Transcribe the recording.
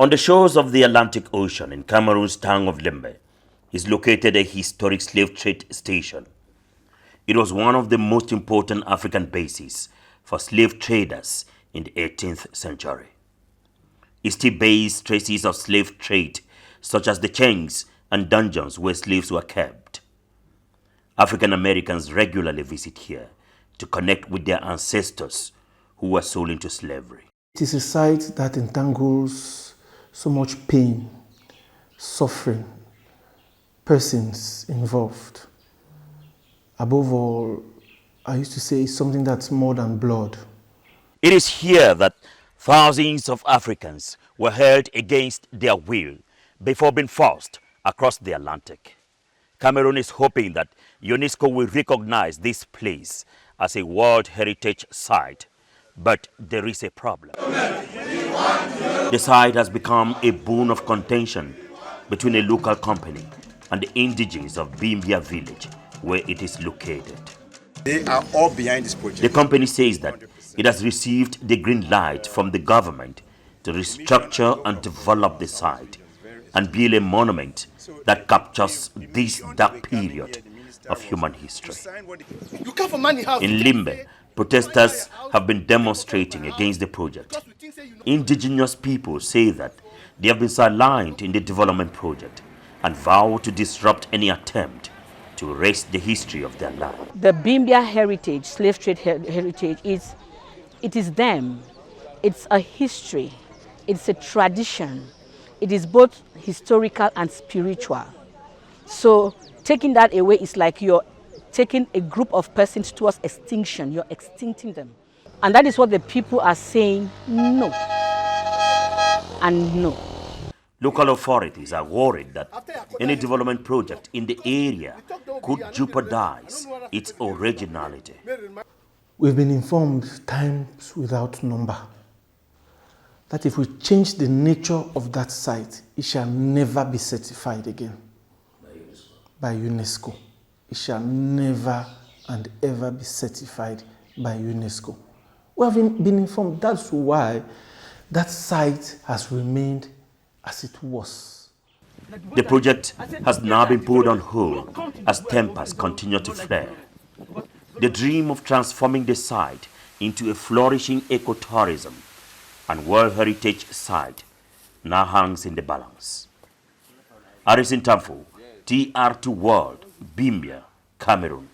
On the shores of the Atlantic Ocean in Cameroon's town of Limbe is located a historic slave trade station. It was one of the most important African bases for slave traders in the 18th century. It still bears traces of slave trade, such as the chains and dungeons where slaves were kept. African Americans regularly visit here to connect with their ancestors who were sold into slavery. It is a site that entangles so much pain, suffering, persons involved. Above all, I used to say it's something that's more than blood. It is here that thousands of Africans were held against their will before being forced across the Atlantic. Cameroon is hoping that UNESCO will recognize this place as a World Heritage Site, but there is a problem. The site has become a bone of contention between a local company and the indigenous of Bimbia village, where it is located. They are all behind this project. The company says that it has received the green light from the government to restructure and develop the site and build a monument that captures this dark period of human history. In Limbe, protesters have been demonstrating against the project. Indigenous people say that they have been sidelined in the development project and vow to disrupt any attempt to erase the history of their land. The Bimbia heritage, slave trade heritage, it is them. It's a history. It's a tradition. It is both historical and spiritual. So taking that away is like you're taking a group of persons towards extinction. You're extincting them. And that is what the people are saying no and no. Local authorities are worried that any development project in the area could jeopardize its originality. We've been informed times without number that if we change the nature of that site, it shall never be certified again by UNESCO. It shall never and ever be certified by UNESCO. We have been informed. That's why that site has remained as it was. The project has now been put on hold as tempers continue to flare. The dream of transforming the site into a flourishing ecotourism and World Heritage Site now hangs in the balance. Harrison Tamfo, TR2 World, Bimbia, Cameroon.